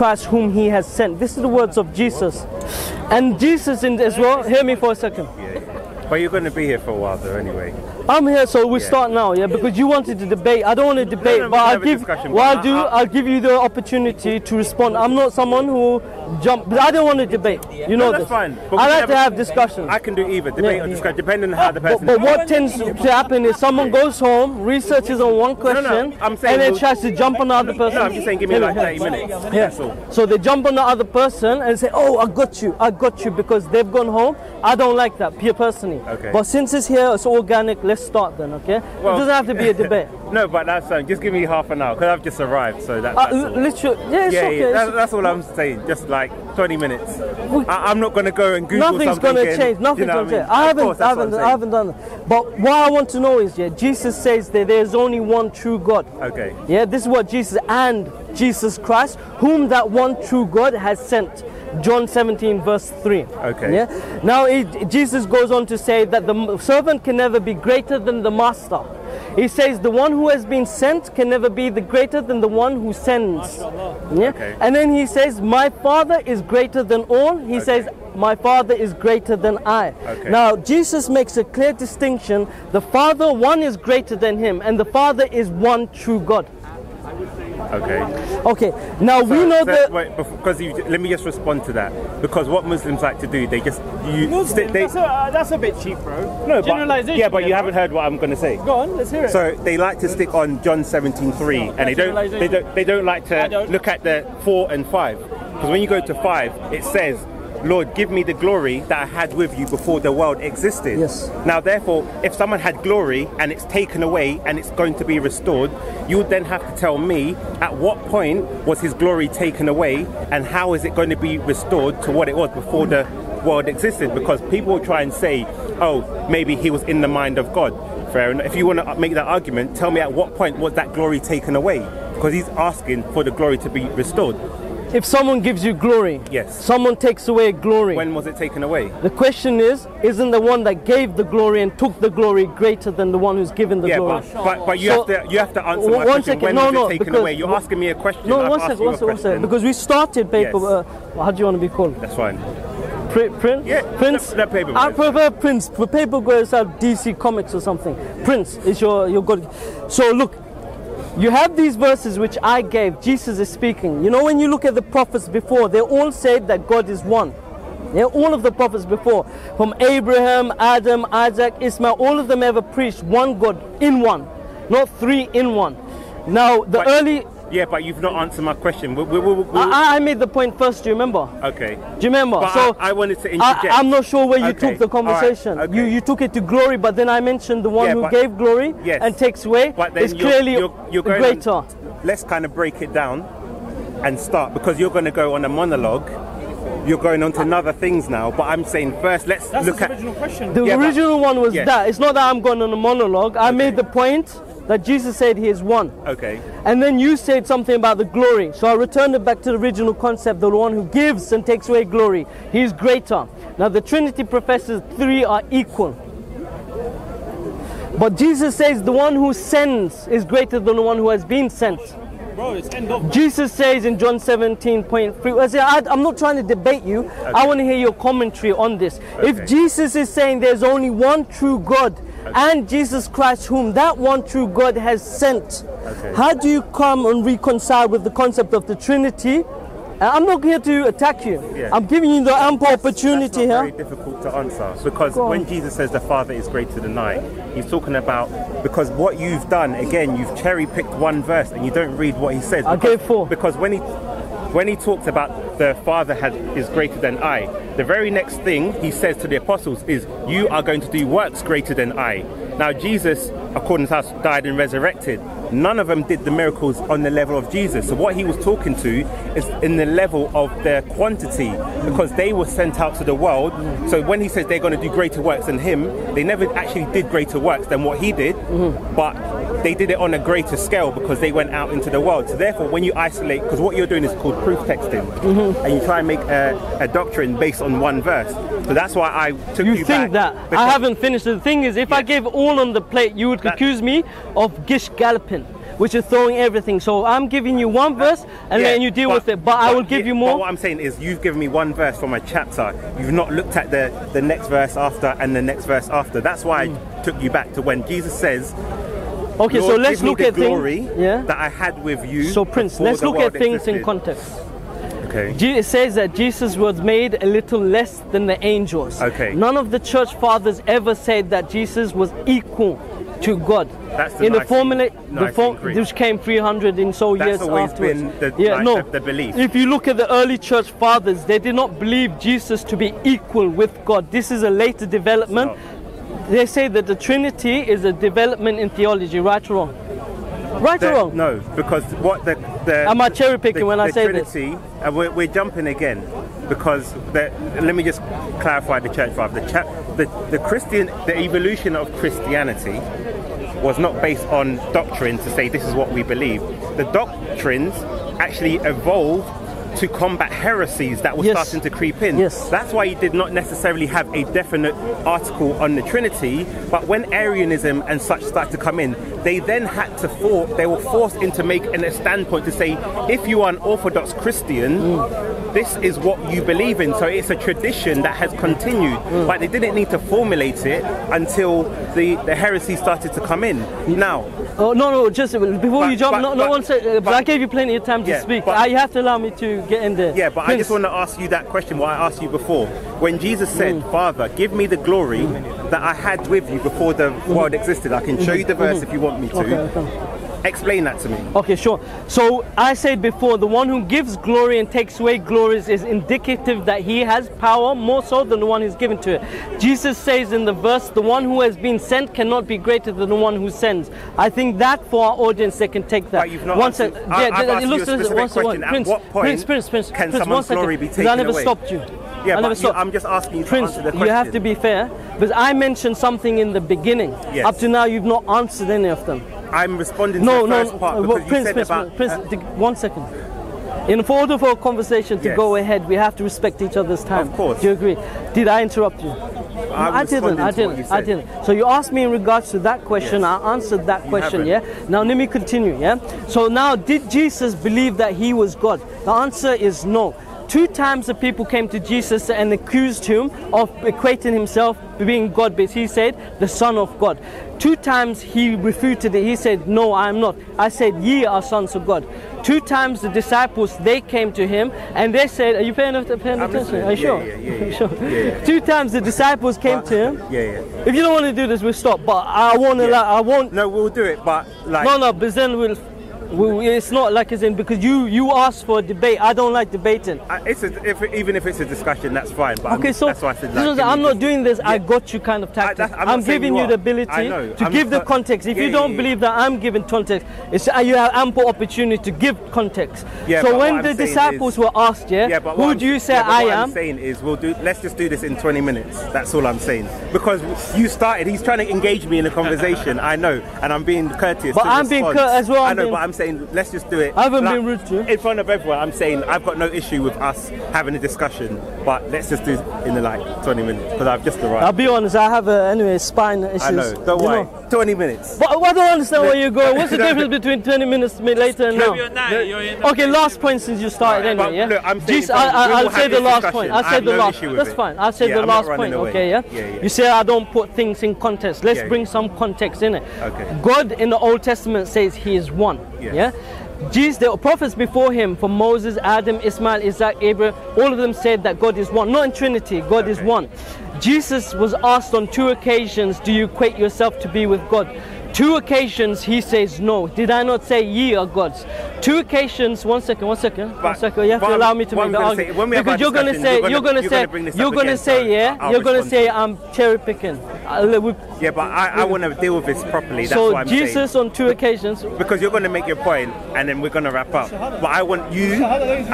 Christ whom he has sent. This is the words of Jesus. And Jesus in as well, hear me for a second. Yeah. But you're going to be here for a while though anyway. I'm here, so we start now, yeah, because you wanted to debate. I don't want to debate, but I'll give you the opportunity to respond. I'm not someone who jump, but I don't want to debate. You know that's this. Fine. I like to have discussions. I can do either debate or discussion, depending on how the person. But what tends to happen is someone goes home, researches on one question, I'm saying and then tries to jump on the other person. No, I'm just saying, give me like 30 minutes. Yeah. That's all. So they jump on the other person and say, "Oh, I got you," because they've gone home. I don't like that, personally. Okay. But since it's here, it's organic. Let's start then, okay? Well, it doesn't have to be a debate. No, but that's fine. Just give me half an hour because I've just arrived, so that's all. Literally, yeah, it's okay. That's all I'm saying. Just like 20 minutes. I'm not going to go and Google nothing's something. Nothing's going to change. Nothing's going to change. I haven't done it. But what I want to know is, yeah, Jesus says that there's only one true God. Okay. Yeah, this is what Jesus and Jesus Christ, whom that one true God has sent. John 17 verse 3. Okay. Yeah. Now Jesus goes on to say that the servant can never be greater than the master. He says the one who has been sent can never be greater than the one who sends. Yeah. Okay. And then he says, my Father is greater than all. He says, my Father is greater than I. Okay. Now Jesus makes a clear distinction. The Father, one is greater than him, and the Father is one true God. Okay. Okay. Now so, we know that. Wait, because let me just respond to that. Because what Muslims like to do, they just that's a bit cheap, bro. No, generalization. Yeah, but you haven't heard what I'm going to say. Go on, let's hear it. So they like to stick on John 17:3, and they don't like to look at the 4 and 5. Because when you go to 5, it says, Lord, give me the glory that I had with you before the world existed. Yes. Now, therefore, if someone had glory and it's taken away and it's going to be restored, you would then have to tell me at what point was his glory taken away and how is it going to be restored to what it was before the world existed? Because people will try and say, oh, maybe he was in the mind of God. Fair enough. If you want to make that argument, tell me at what point was that glory taken away? Because he's asking for the glory to be restored. If someone gives you glory, yes. Someone takes away glory. When was it taken away? The question is, isn't the one that gave the glory and took the glory greater than the one who's given the glory? But you have to answer my question. When was it taken away? You're asking me a question. No, one second. Because we started paper. Yes. How do you want to be called? That's fine. Prince? Yeah, Prince? The PaperBoy. I prefer Prince. For PaperBoy, have DC Comics or something. Prince is your good. So look. You have these verses which I gave. Jesus is speaking. You know, when you look at the prophets before, they all said that God is one. Yeah, all of the prophets before, from Abraham, Adam, Isaac, Ismail, all of them ever preached one God in one, not three in one. Now, Yeah, but you've not answered my question. I made the point first, do you remember? Okay. Do you remember? But so I wanted to interject. I'm not sure where you took the conversation. Right. Okay. You took it to glory, but then I mentioned the one who gave glory and takes away is clearly greater. Let's kind of break it down and start, because you're going to go on a monologue. You're going on to other things now, but I'm saying first, let's look at the original question. The original one was that. It's not that I'm going on a monologue. I made the point that Jesus said he is one. Okay. And then you said something about the glory. So I returned it back to the original concept, the one who gives and takes away glory. He is greater. Now the Trinity professes three are equal. But Jesus says the one who sends is greater than the one who has been sent. Bro, it's end of. Jesus says in John 17:3, I'm not trying to debate you. Okay. I want to hear your commentary on this. Okay. If Jesus is saying there's only one true God, and Jesus Christ whom that one true God has sent, how do you come and reconcile with the concept of the Trinity? I'm not here to attack you. Yeah. I'm giving you the ample opportunity here. That's very difficult to answer, because when Jesus says the Father is greater than I, he's talking about, because what you've done, again, you've cherry-picked one verse and you don't read what he says. I gave 4. Because when he talks about the Father is greater than I, the very next thing he says to the apostles is, you are going to do works greater than I. Now Jesus, according to us, died and resurrected. None of them did the miracles on the level of Jesus. So what he was talking to is in the level of their quantity, because they were sent out to the world. So when he says they're going to do greater works than him, they never actually did greater works than what he did, but they did it on a greater scale because they went out into the world. So therefore, when you isolate, because what you're doing is called proof texting, and you try and make a doctrine based on one verse. So that's why I took you back. You think that? I haven't finished. The thing is, if I gave all on the plate, you would accuse me of gish galloping. which is throwing everything. So I'm giving you one verse and then you deal with it. But I will give you more. But what I'm saying is, you've given me one verse from a chapter. You've not looked at the next verse after and the next verse after. That's why I took you back to when Jesus says, okay, Lord, so let's give me look the at glory things that I had with you. So Prince, let's look at things in context. Okay. It says that Jesus was made a little less than the angels. Okay. None of the church fathers ever said that Jesus was equal to God. That's the in the formula, Creed. which came 300 and so years That's always afterwards. been the belief. If you look at the early church fathers, they did not believe Jesus to be equal with God. This is a later development. They say that the Trinity is a development in theology, right or wrong? Right or wrong? No, because what the am I cherry picking when I say Trinity, this? We're jumping again, because let me just clarify the church father. The evolution of Christianity was not based on doctrine to say this is what we believe. The doctrines actually evolved to combat heresies that were starting to creep in. That's why he did not necessarily have a definite article on the Trinity, but when Arianism and such started to come in, they then had to they were forced into making a standpoint to say, if you are an Orthodox Christian, this is what you believe in. So it's a tradition that has continued, but they didn't need to formulate it until the heresy started to come in. Now, no, just before you jump, but I gave you plenty of time to speak. You have to allow me to get in there. Yeah, but I just want to ask you that question, what I asked you before. When Jesus said, Father, give me the glory that I had with you before the world existed. I can show you the verse if you want me to. Okay. Explain that to me. Okay, sure. So I said before, the one who gives glory and takes away glories is indicative that he has power more so than the one who's given to it. Jesus says in the verse, the one who has been sent cannot be greater than the one who sends. I think that for our audience, they can take that. But you've not answered. I've asked you a specific question. At what point can someone's glory be taken away? I never stopped you. Yeah, but I'm just asking you to answer the question. You have to be fair, because I mentioned something in the beginning. Yes. Up to now, you've not answered any of them. I'm responding to the first part because you said about... Prince, 1 second. In order for a conversation to go ahead, we have to respect each other's time. Of course. Do you agree? Did I interrupt you? I didn't. So you asked me in regards to that question. I answered that question. Now let me continue. So now, did Jesus believe that he was God? The answer is no. 2 times the people came to Jesus and accused him of equating himself to being God, but he said, the Son of God. 2 times he refuted it. He said, no, I am not. I said, ye are sons of God. 2 times the disciples, they came to him and they said, are you paying attention? Are you sure? Yeah. 2 times the disciples came to him. If you don't want to do this, we'll stop. But I won't allow. I won't. No, we'll do it. But like. No. But then we'll. It's not like as in, because you asked for a debate. I don't like debating. Even if it's a discussion, that's fine. But okay, that's why I said, like, I'm not doing this. I got you kind of tactic. I'm giving you the ability to give the context. If you don't believe that I'm giving context, you have ample opportunity to give context. So when the disciples were asked, who do you say I am? What I'm saying is, let's just do this in 20 minutes. That's all I'm saying. Because you started. He's trying to engage me in a conversation. I know, and I'm being courteous. But I'm being courteous as well. I know, but I'm saying, let's just do it. I haven't been rude to you. In front of everyone, I'm saying I've got no issue with us having a discussion, but let's just do it in 20 minutes, because I've just arrived. I'll be honest, I have spine issues. I know, don't worry. 20 minutes. But I don't understand where you're going. What's the difference between 20 minutes later and now? Okay, last point since you started anyway, Look, I'm saying I'll say the last point. I'll say the last point. That's fine. I'll say the last point, okay, You say I don't put things in context. Let's bring some context in it. Okay. God in the Old Testament says he is one. Jesus, the prophets before him, from Moses, Adam, Ismail, Isaac, Abraham, all of them said that God is one. Not in Trinity, God is one. Jesus was asked on 2 occasions, do you equate yourself to be with God? 2 occasions he says no. Did I not say ye are gods? 2 occasions. One second. You have to allow me to make the argument, because you're going to say I'm cherry picking. Yeah, but I want to deal with this properly. That's what I'm Jesus saying. On 2 occasions. Because you're going to make your point and then we're going to wrap up. But I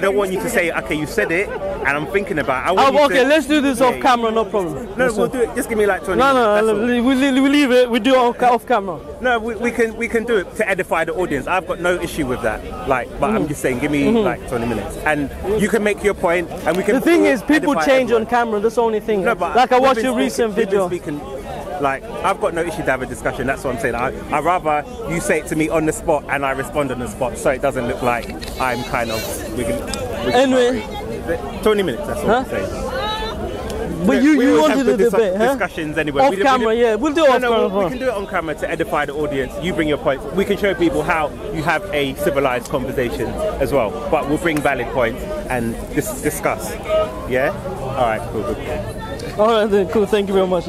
don't want you to say, okay, you said it and I'm thinking about it. Okay, let's do this off camera, no problem. No, we'll do it. Just give me like 20 minutes. No, we leave it. We do it off camera. No, we can do it to edify the audience. I've got no issue with that. But I'm just saying, give me like 20 minutes, and you can make your point, and we can. The thing is, people change on camera. That's the only thing. No, but like I watched your recent video. like, I've got no issue to have a discussion. That's what I'm saying. I'd rather you say it to me on the spot and I respond on the spot, so it doesn't look like I'm kind of Anyway, 20 minutes. That's what I'm saying. But you wanted the debate, huh? Discussions anyway. Off camera, yeah. We'll do it off camera. We can do it on camera to edify the audience. You bring your points. We can show people how you have a civilized conversation as well. But we'll bring valid points and discuss. Yeah? All right, cool. All right, then, cool. Thank you very much.